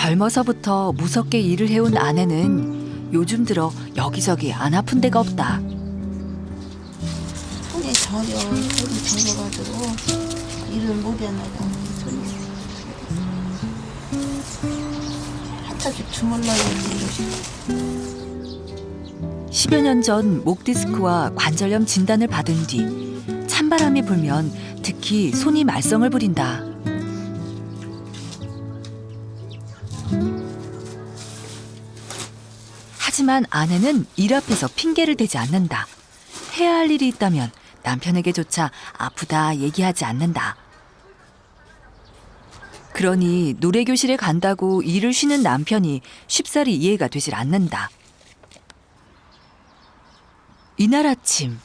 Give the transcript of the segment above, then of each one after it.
젊어서부터 무섭게 일을 해온 아내는 요즘 들어 여기저기 안 아픈 데가 없다. 손이 저려, 손이 저려가지고 일을 못해 나가. 손이 한참씩 주물러야 돼. 10여 년 전 목 디스크와 관절염 진단을 받은 뒤 찬바람이 불면 특히 손이 말썽을 부린다. 하지만 아내는 일 앞에서 핑계를 대지 않는다. 해야 할 일이 있다면 남편에게조차 아프다 얘기하지 않는다. 그러니 노래교실에 간다고 일을 쉬는 남편이 쉽사리 이해가 되질 않는다. 이날 아침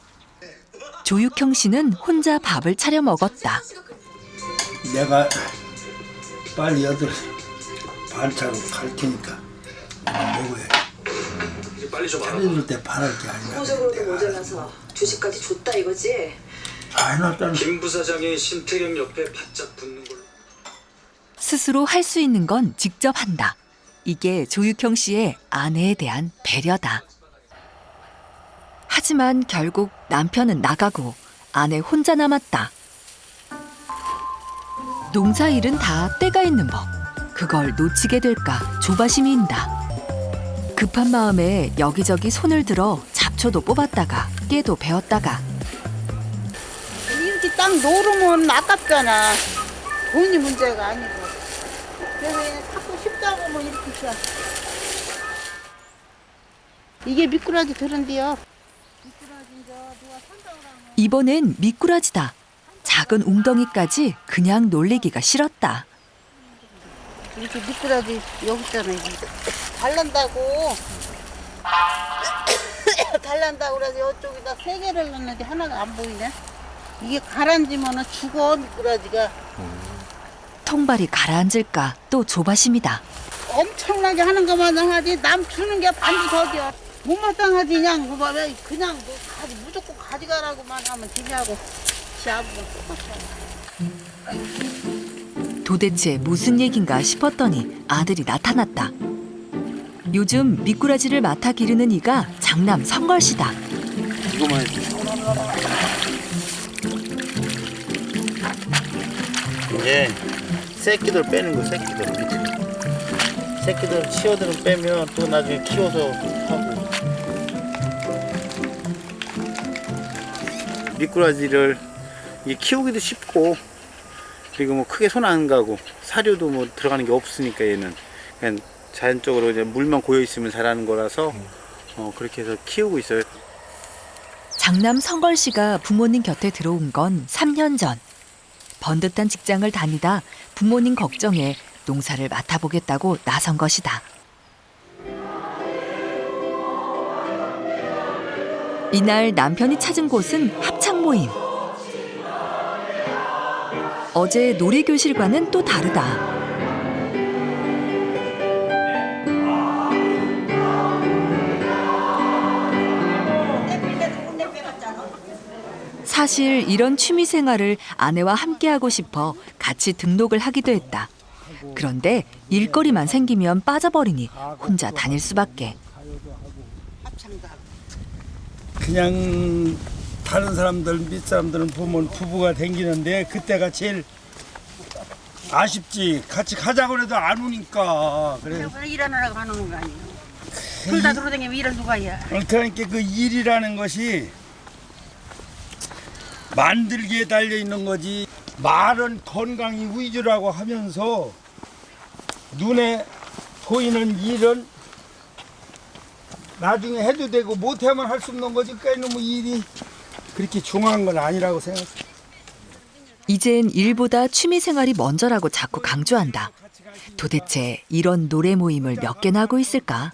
조육형 씨는 혼자 밥을 차려 먹었다. 내가 빨리 8시 반차로 갈 테니까 먹어야 빨리 좀 알아. 차려줄 때 바랄 게 아니라 호적으로도 모자라서 주식까지 줬다 이거지? 다 해놨다는 김 부사장이 신태경 옆에 바짝 붙는 걸로. 스스로 할 수 있는 건 직접 한다. 이게 조육형 씨의 아내에 대한 배려다. 하지만 결국 남편은 나가고 아내 혼자 남았다. 농사일은 다 때가 있는 법. 그걸 놓치게 될까 조바심이 인다. 급한 마음에 여기저기 손을 들어 잡초도 뽑았다가 깨도 베었다가 이렇게 딱 놓으면 아깝잖아. 돈이 문제가 아니고. 그래서 그냥 갖고 싶다고 뭐 이렇게 써. 이게 미꾸라지 들은데요. 이번엔 미꾸라지다. 작은 웅덩이까지 그냥 놀리기가 싫었다. 이렇게 미꾸라지 여기 있잖아요. 달란다고. 달란다고 그래서 이쪽에다 3개를 넣는데 하나가 안 보이네. 이게 가라앉으면 죽어 미꾸라지가. 통발이 가라앉을까 또 조바심이다. 엄청나게 하는 것만 하지 남 주는 게 반도 더디어. 못마땅하지 그냥 뭐 그냥 뭐 무조건 가져가라고만 하면 되냐고. 지하고 도대체 무슨 얘긴가 싶었더니 아들이 나타났다. 요즘 미꾸라지를 맡아 기르는 이가 장남 성걸씨다. 이거만 해줘. 이제 새끼들 빼는 거 새끼들 밑에 새끼들 치어들은 빼면 또 나중에 키워서 하고 미꾸라지를 키우기도 쉽고 그리고 뭐 크게 손 안 가고 사료도 뭐 들어가는 게 없으니까 얘는 그냥 자연적으로 이제 물만 고여 있으면 자라는 거라서 그렇게 해서 키우고 있어요. 장남 성걸씨가 부모님 곁에 들어온 건 3년 전. 번듯한 직장을 다니다 부모님 걱정에 농사를 맡아보겠다고 나선 것이다. 이날 남편이 찾은 곳은 합창 모임. 어제 노래교실과는 또 다르다. 사실 이런 취미 생활을 아내와 함께하고 싶어 같이 등록을 하기도 했다. 그런데 일거리만 생기면 빠져버리니 혼자 다닐 수밖에. 그냥 다른 사람들 밑사람들은 보면 부부가 댕기는데 그때가 제일 아쉽지. 같이 가자고 해도 안 오니까. 그래. 왜 일하느라고 하는 거 아니에요? 둘 다 들어다니면 일을 누가 해? 그러니까 그 일이라는 것이 만들기에 달려 있는 거지. 말은 건강이 위주라고 하면서 눈에 보이는 일은 나중에 해도 되고 못하면 할 수 없는 거지. 그러니까 이놈의 일이 그렇게 중요한 건 아니라고 생각해. 이젠 일보다 취미 생활이 먼저라고 자꾸 강조한다. 도대체 이런 노래 모임을 몇 개나 하고 있을까?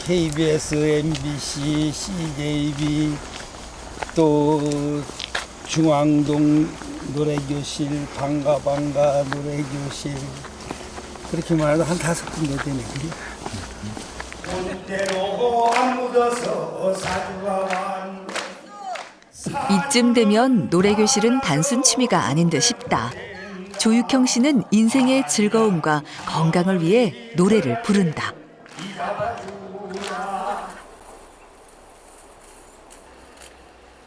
KBS, MBC, CJB 또 중앙동 노래교실, 방가방가 노래교실 그렇게만 해도 한 5군데 되네. 이쯤 되면 노래교실은 단순 취미가 아닌 듯 싶다. 조육형 씨는 인생의 즐거움과 건강을 위해 노래를 부른다.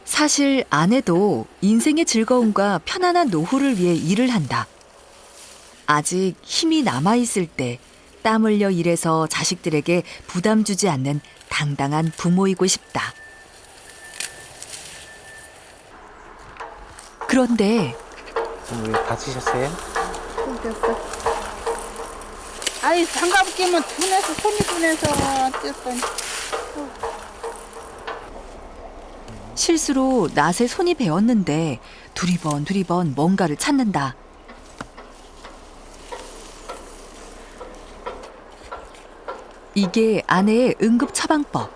사실 아내도 인생의 즐거움과 편안한 노후를 위해 일을 한다. 아직 힘이 남아있을 때 땀 흘려 일해서 자식들에게 부담 주지 않는 당당한 부모이고 싶다. 그런데 왜 다치셨어요? 됐어. 아이 장갑 끼면 둔해서 손이 둔해서 어쨌든. 실수로 낫에 손이 베었는데 두리번 뭔가를 찾는다. 이게 아내의 응급 처방법.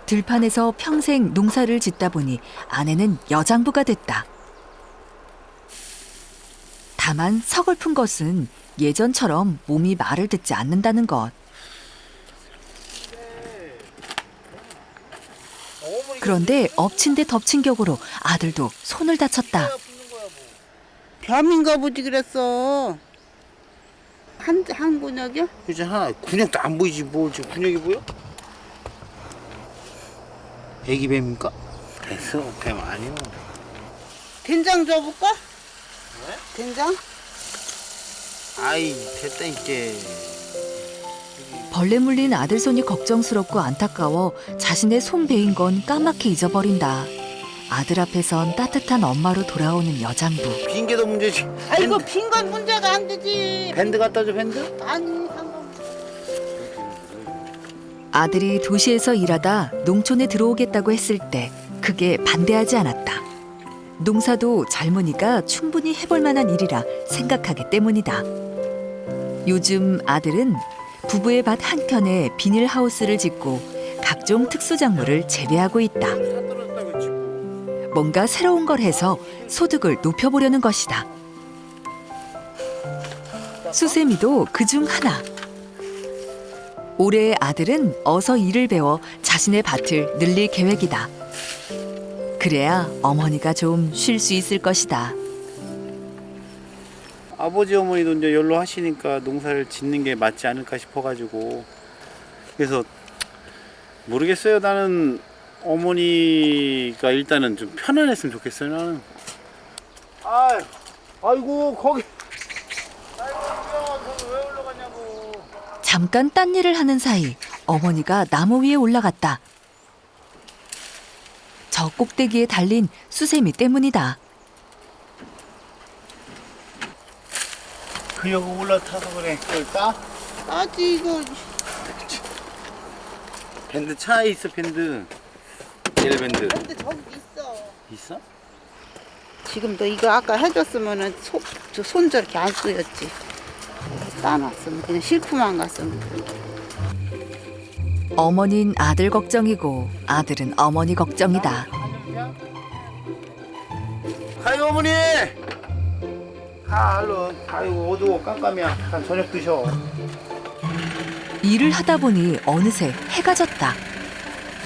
들판에서 평생 농사를 짓다 보니 아내는 여장부가 됐다. 다만 서글픈 것은 예전처럼 몸이 말을 듣지 않는다는 것. 그런데 엎친 데 덮친 격으로 아들도 손을 다쳤다. 뱀인가 보지 그랬어. 한 근육이요? 그지 하나 근육도 안 보이지 뭘 지금 근육이 보여? 애기 뱀입니까? 됐어 뱀 아니요. 된장 줘볼까? 네? 된장? 아이 됐다 이제. 벌레 물린 아들 손이 걱정스럽고 안타까워 자신의 손 베인 건 까맣게 잊어버린다. 아들 앞에선 따뜻한 엄마로 돌아오는 여장부. 빈게도 문제지. 아이고 빈 건 문제가 안 되지. 밴드 갖다 줘 밴드? 아니 상관없어. 아들이 도시에서 일하다 농촌에 들어오겠다고 했을 때 크게 반대하지 않았다. 농사도 젊으니까 충분히 해볼 만한 일이라 생각하기 때문이다. 요즘 아들은 부부의 밭 한켠에 비닐하우스를 짓고 각종 특수작물을 재배하고 있다. 뭔가 새로운 걸 해서 소득을 높여보려는 것이다. 수세미도 그중 하나. 올해 아들은 어서 일을 배워 자신의 밭을 늘릴 계획이다. 그래야 어머니가 좀 쉴 수 있을 것이다. 아버지 어머니도 이제 연로하시니까 농사를 짓는 게 맞지 않을까 싶어가지고 그래서 모르겠어요. 나는 어머니가 일단은 좀 편안했으면 좋겠어요. 나는. 아이고 거기. 아이고 왜 올라갔냐고. 잠깐 딴 일을 하는 사이 어머니가 나무 위에 올라갔다. 저 꼭대기에 달린 수세미 때문이다. 그 여기 올라타서 그래. 그걸 따? 따지 이거. 밴드 차에 있어 밴드. 밴드. 근데 저기 있어. 있어? 지금도 이거 아까 해줬으면은 손 저렇게 안 쓰였지. 따놨으면 그냥 실품만 갔으면. 어머니는 아들 걱정이고 아들은 어머니 걱정이다. 가요 어머니. 가 얼른. 아이고 어두워 깜깜이야. 가 저녁 드셔. 일을 하다 보니 어느새 해가 졌다.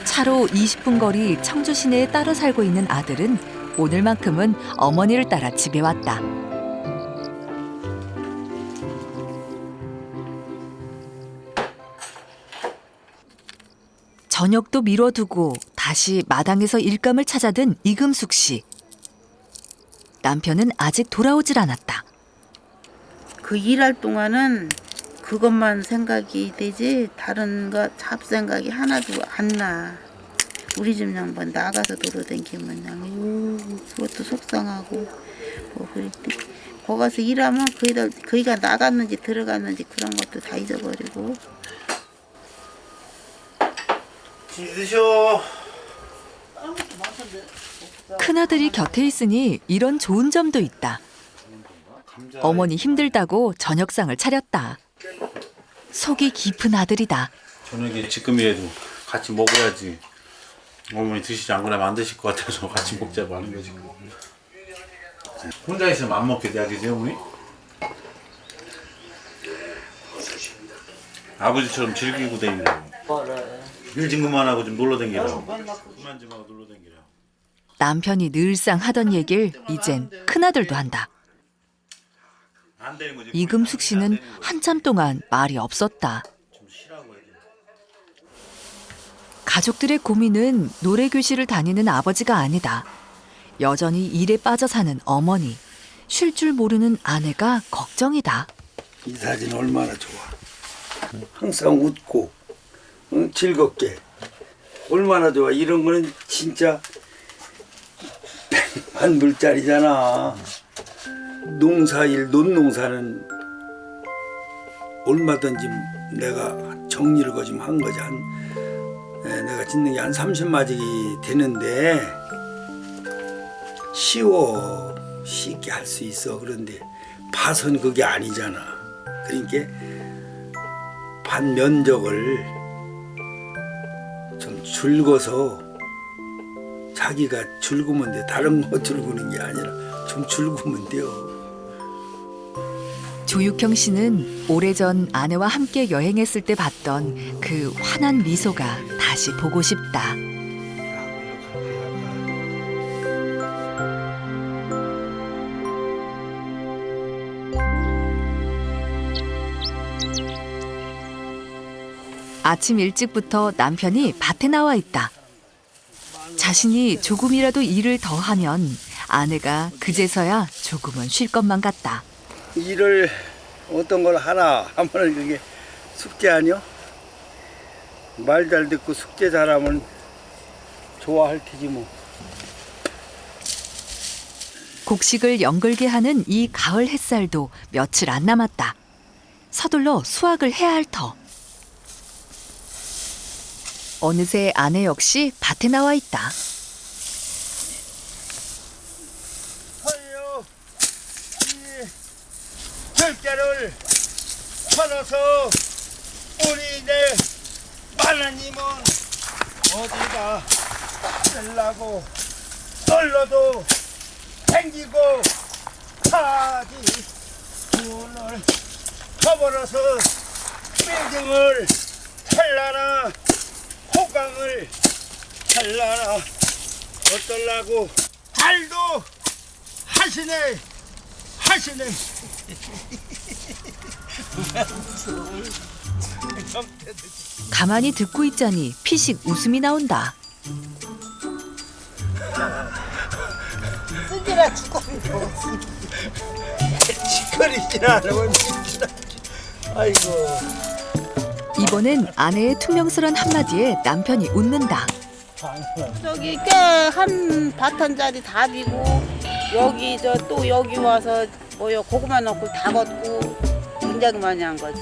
차로 20분 거리 청주 시내에 따로 살고 있는 아들은 오늘만큼은 어머니를 따라 집에 왔다. 저녁도 미뤄두고 다시 마당에서 일감을 찾아든 이금숙 씨. 남편은 아직 돌아오질 않았다. 그 일할 동안은 그것만 생각이 되지 다른 거 잡생각이 하나도 안 나. 우리 집 양반 나가서 돌아다니면 그냥 그것도 속상하고 뭐 그랬지. 거기 가서 일하면 거기가 나갔는지 들어갔는지 그런 것도 다 잊어버리고. 드셔. 큰아들이 곁에 있으니 이런 좋은 점도 있다. 어머니 힘들다고 저녁상을 차렸다. 속이 깊은 아들이다. 저녁에 지금이라도 같이 먹어야지. 어머니 드시지 않거나 안 드실 것 같아서 같이 먹자고 하는 거지. 혼자 있으면 안 먹게 돼야 되지 어머니? 아버지처럼 즐기고 다니고 일 좀 그만하고 좀 놀러 다니라. 그만 좀 하고 놀러 다니라. 남편이 늘상 하던 얘길 이젠 큰아들도 한다. 안 되는 거지. 이금숙 씨는 한참 동안 말이 없었다. 좀 쉬라고 해야 돼. 가족들의 고민은 노래교실을 다니는 아버지가 아니다. 여전히 일에 빠져 사는 어머니, 쉴 줄 모르는 아내가 걱정이다. 이 사진 얼마나 좋아. 항상 웃고 즐겁게 얼마나 좋아. 이런 거는 진짜 100만 불짜리잖아. 농사일 논농사는 얼마든지 내가 정리를 거좀 한 거지. 내가 짓는 게 한 30마직이 되는데 쉬워. 쉽게 할 수 있어. 그런데 밭은 그게 아니잖아. 그러니까 밭 면적을 좀 줄여서 자기가 즐기면 돼. 다른 거 즐기는 게 아니라 좀 즐기면 돼요. 조육형 씨는 오래전 아내와 함께 여행했을 때 봤던 그 환한 미소가 다시 보고 싶다. 아침 일찍부터 남편이 밭에 나와 있다. 자신이 조금이라도 일을 더 하면 아내가 그제서야 조금은 쉴 것만 같다. 일을 어떤 걸 하나 하면 그게 숙제 아니요? 말 잘 듣고 숙제 잘하면 좋아할 테지 뭐. 곡식을 연글게 하는 이 가을 햇살도 며칠 안 남았다. 서둘러 수확을 해야 할 터. 어느새 아내 역시 밭에 나와 있다. 아유, 이 들깨를 팔아서 우리 내 마누님은 어디다 쓰려고 널러도 댕기고 하지. 돈을 퍼버려서 빌딩을 살라나 호강을 살라나 어떨라고 잘도 하시네. 가만히 듣고 있자니 피식 웃음이 나온다. 쓰지라 죽어도 짓거리질 않으면 아이고. 이번엔 아내의 퉁명스런 한마디에 남편이 웃는다. 저기 꽤 한 바탄짜리 다 비고 여기 또 여기 와서 뭐요 고구마 넣고 다 걷고 굉장히 많이 한 거지.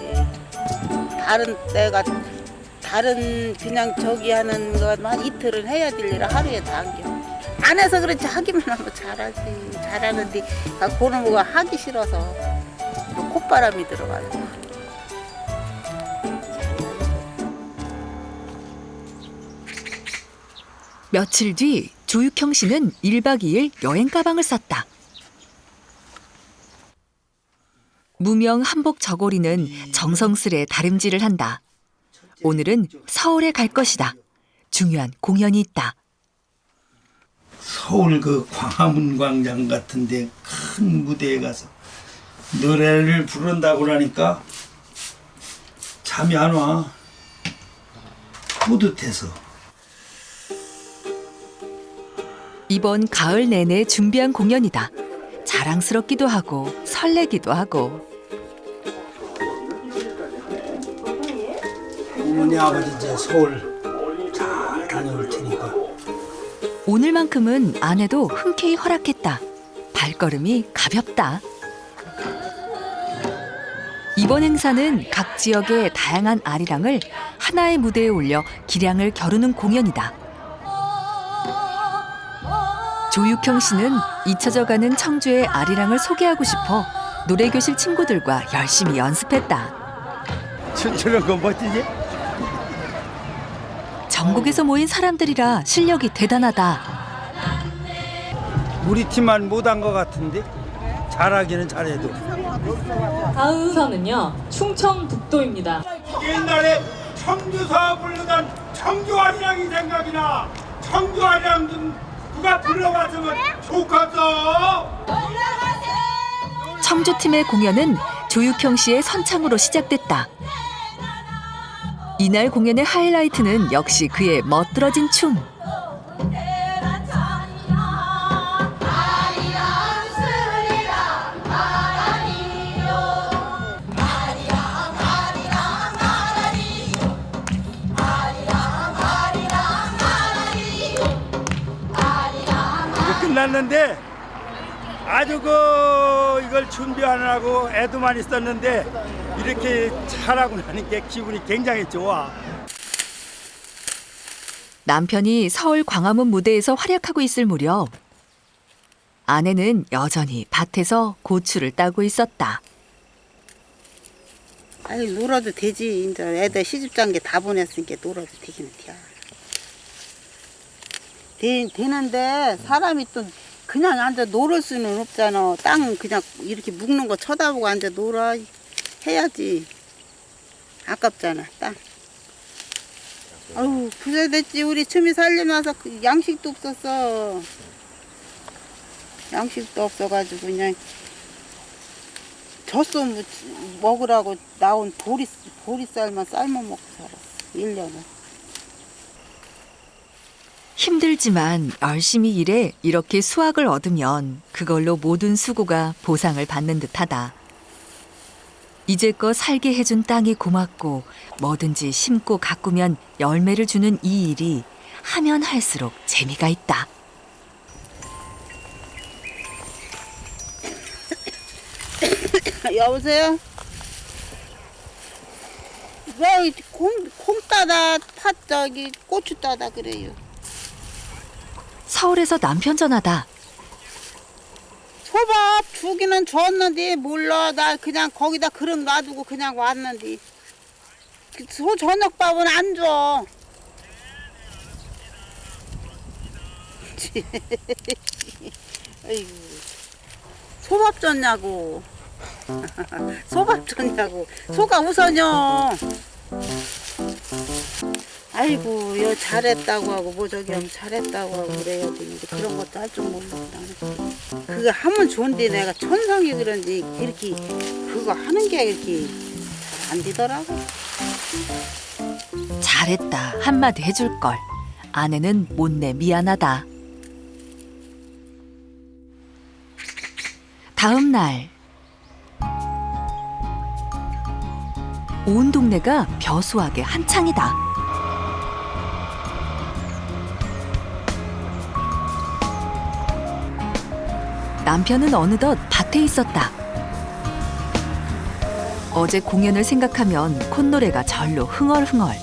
다른 그냥 저기 하는 것만 이틀은 해야 될 일을 하루에 다 한 게. 안 해서 그렇지 하기만 하면 잘하지. 잘하는데 그런 거가 하기 싫어서 콧바람이 들어가지고. 며칠 뒤 조육형 씨는 1박 2일 여행 가방을 쌌다. 무명 한복 저고리는 정성스레 다림질을 한다. 오늘은 서울에 갈 것이다. 중요한 공연이 있다. 서울 그 광화문 광장 같은데 큰 무대에 가서 노래를 부른다고 그러니까 잠이 안 와. 뿌듯해서. 이번 가을 내내 준비한 공연이다. 자랑스럽기도 하고 설레기도 하고. 어머니 아버지 이제 서울 잘 다녀올 테니까. 오늘만큼은 아내도 흔쾌히 허락했다. 발걸음이 가볍다. 이번 행사는 각 지역의 다양한 아리랑을 하나의 무대에 올려 기량을 겨루는 공연이다. 조육형 씨는 잊혀져가는 청주의 아리랑을 소개하고 싶어 노래교실 친구들과 열심히 연습했다. 춤추는 거 멋지지? 전국에서 모인 사람들이라 실력이 대단하다. 우리 팀만 못한 것 같은데? 잘하기는 잘해도. 다음 선은요 충청북도입니다. 옛날에 청주서 부르던 청주아리랑이 생각이나. 청주아리랑 좀 누가 불러봤으면 좋겠어. 성주팀의 공연은 조육형 씨의 선창으로 시작됐다. 이날 공연의 하이라이트는 역시 그의 멋들어진 춤. 끝났는데 아주 이걸 준비하느라고 애도 많이 썼는데 이렇게 잘하고 나니까 기분이 굉장히 좋아. 남편이 서울 광화문 무대에서 활약하고 있을 무렵 아내는 여전히 밭에서 고추를 따고 있었다. 아니 놀아도 되지. 이제 애들 시집장게 다 보냈으니까 놀아도 되기는 돼. 되는데 사람이 또 그냥 앉아 놀을 수는 없잖아. 땅 그냥 이렇게 묵는 거 쳐다보고 앉아 놀아 해야지. 아깝잖아 땅. 아유 부자됐지. 우리 춤이 살려놔서 양식도 없었어. 양식도 없어가지고 그냥 젖소 먹으라고 나온 보리쌀만 삶아 먹고 살았어. 1년을. 힘들지만 열심히 일해 이렇게 수확을 얻으면 그걸로 모든 수고가 보상을 받는 듯하다. 이제껏 살게 해준 땅이 고맙고 뭐든지 심고 가꾸면 열매를 주는 이 일이 하면 할수록 재미가 있다. 여보세요? 왜 콩 따다 고추 따다 그래요. 서울에서 남편 전화다. 소밥 주기는 줬는데 몰라. 나 그냥 거기다 그릇 놔두고 그냥 왔는데 소 저녁밥은 안 줘. 아이고, 소밥 줬냐고. 소밥 줬냐고. 소가 우선요. 아이고 여 잘했다고 하고 뭐 저기 하면 잘했다고 하고 그래야 되는데 그런 것도 할 줄 모르고 나는 그거 하면 좋은데 내가 천성이 그런지 이렇게 그거 하는 게 이렇게 잘 안 되더라고. 잘했다 한마디 해줄 걸. 아내는 못내 미안하다. 다음 날 온 동네가 벼수하게 한창이다. 남편은 어느덧 밭에 있었다. 어제 공연을 생각하면 콧노래가 절로 흥얼흥얼.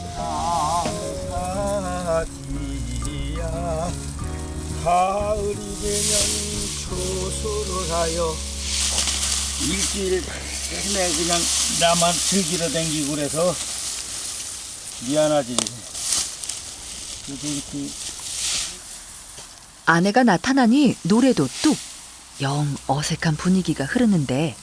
가을이 되면 초수를 하여 일주일 내내 그냥 나만 즐기러 댕기고 그래서 미안하지. 이렇게 아내가 나타나니 노래도 뚝. 영 어색한 분위기가 흐르는데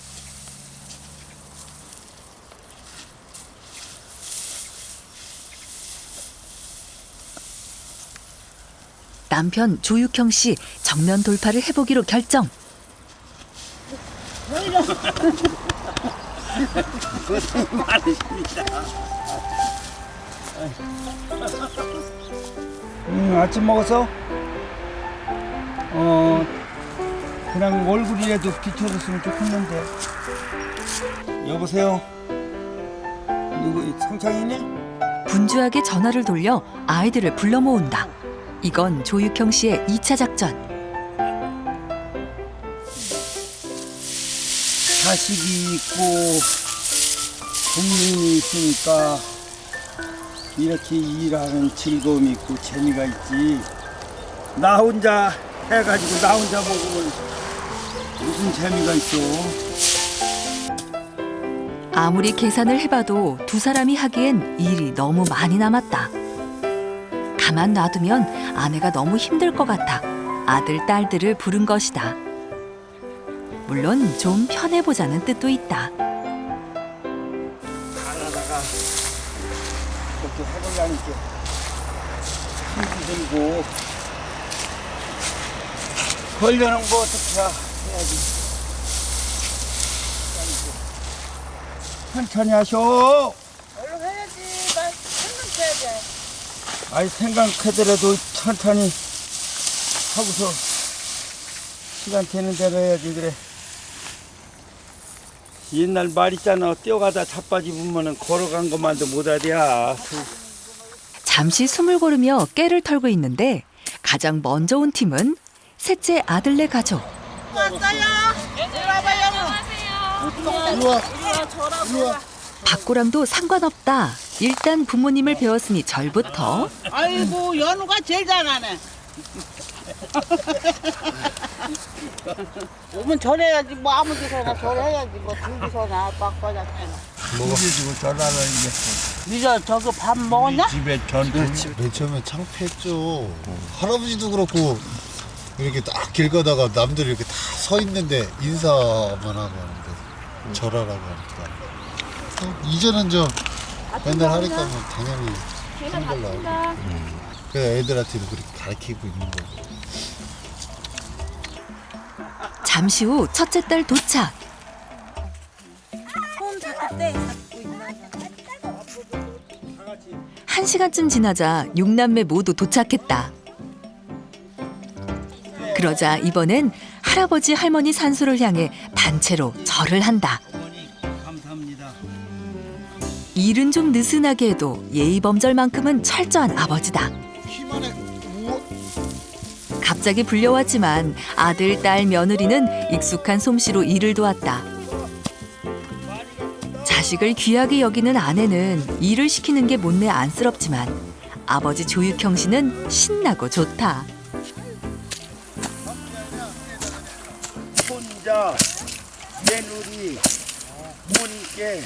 남편 조육형 씨 정면 돌파를 해보기로 결정. 고생 많으십니다. 아침 먹었어? 그냥 얼굴이라도 비춰줬으면 좋겠는데. 여보세요? 누구 성창이네? 분주하게 전화를 돌려 아이들을 불러 모은다. 이건 조육형 씨의 2차 작전. 자식이 있고 부모님이 있으니까 이렇게 일하는 즐거움이 있고 재미가 있지. 나 혼자 해가지고 나 혼자 먹으면 무슨 재미가 있어. 아무리 계산을 해봐도 두 사람이 하기엔 일이 너무 많이 남았다. 가만 놔두면 아내가 너무 힘들 것 같아 아들, 딸들을 부른 것이다. 물론 좀 편해보자는 뜻도 있다. 가나다가 그렇게 해보려니까 힘이 들고 걸려는 거 어떻게 해야지. 천천히 하셔. 얼른 해야지. 나 생각해야지. 아니 생각하더라도 천천히 하고서 시간 되는 대로 해야지. 그래. 옛날 말 있잖아. 뛰어가다 자빠지 보면은 걸어간 것만도 못하디야. 잠시 숨을 고르며 깨를 털고 있는데 가장 먼저 온 팀은 셋째 아들네 가족. 박고랑도 상관없다. 일단 부모님을 배웠으니 절부터 아이고 연우가 제일 잘하네. 오면 절해야지 뭐 아무 데서나 절해야지 뭐 둘이서나 빡빡하잖아. 먹어주고 전화를 이제 니저 저거 밥 먹었냐? 집에 전부. 맨 처음에 창피했죠. 할아버지도 그렇고 이렇게 딱 길 가다가 남들이 이렇게 다 서 있는데 인사만 하고 하는데 절하라고 하니까. 이제는 저 맨날 하니까 뭐 당연히 하는 걸로 알고. 그래서 애들한테도 그렇게 가르치고 있는 거고. 잠시 후 첫째 딸 도착. 한 시간쯤 지나자 6남매 모두 도착했다. 그러자 이번엔 할아버지 할머니 산소를 향해 단체로 절을 한다. 감사합니다. 일은 좀 느슨하게 해도 예의범절만큼은 철저한 아버지다. 힘안에 우와. 갑자기 불려왔지만 아들, 딸, 며느리는 익숙한 솜씨로 일을 도왔다. 자식을 귀하게 여기는 아내는 일을 시키는 게 못내 안쓰럽지만 아버지 조육형 씨는 신나고 좋다. 손자, 며느리, 부모님께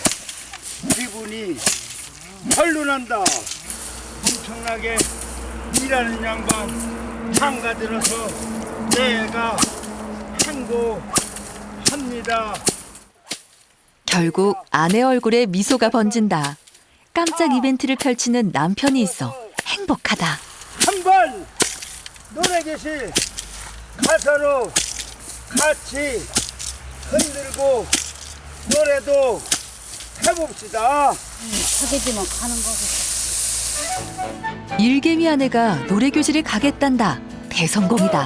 기분이 헐lun한다. 엄청나게 일하는 양반 장가들어서 내가 행복합니다. 결국 아내 얼굴에 미소가 번진다. 깜짝 이벤트를 펼치는 남편이 있어 행복하다. 한번 노래 교실 가서로 같이 흔들고 노래도 해봅시다. 사귀지만 가는 거고. 일개미 아내가 노래교실에 가겠단다. 대성공이다.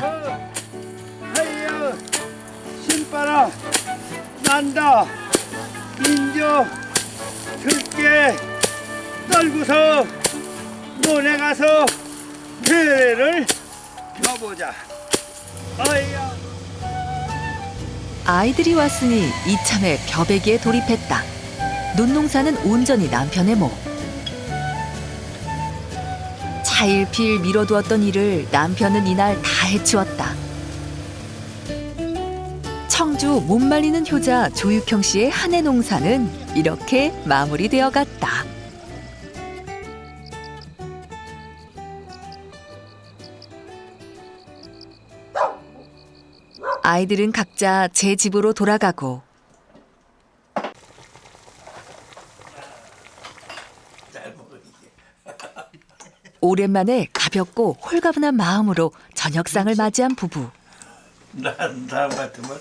하여 신바람 난다. 인조 들게 떨고서 노래 가서 대를 펴보자. 아이야. 아이들이 왔으니 이참에 벼베기에 돌입했다. 논농사는 온전히 남편의 목. 차일피일 미뤄두었던 일을 남편은 이날 다 해치웠다. 청주 못 말리는 효자 조육형 씨의 한 해 농사는 이렇게 마무리되어 갔다. 아이들은 각자 제 집으로 돌아가고 오랜만에 가볍고 홀가분한 마음으로 저녁상을 맞이한 부부. 난 다음 같으면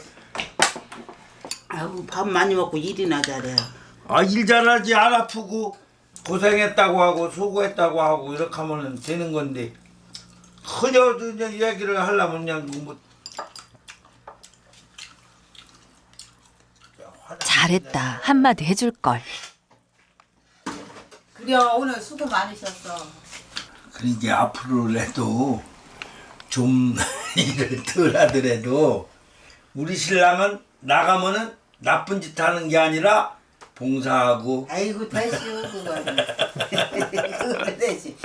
아유 밥 많이 먹고 일이나 잘해. 일 잘하지. 안 아프고 고생했다고 하고 수고했다고 하고 이렇게 하면 되는 건데 그저 그냥 이야기를 하려면 그냥 뭐 잘했다 한마디 해줄 걸. 그래 오늘 수고 많으셨어. 그러니까 앞으로라도 좀 일을 덜 하더라도 우리 신랑은 나가면은 나쁜 짓 하는 게 아니라 봉사하고. 아이고 다시요 그거는. 그거는 다시.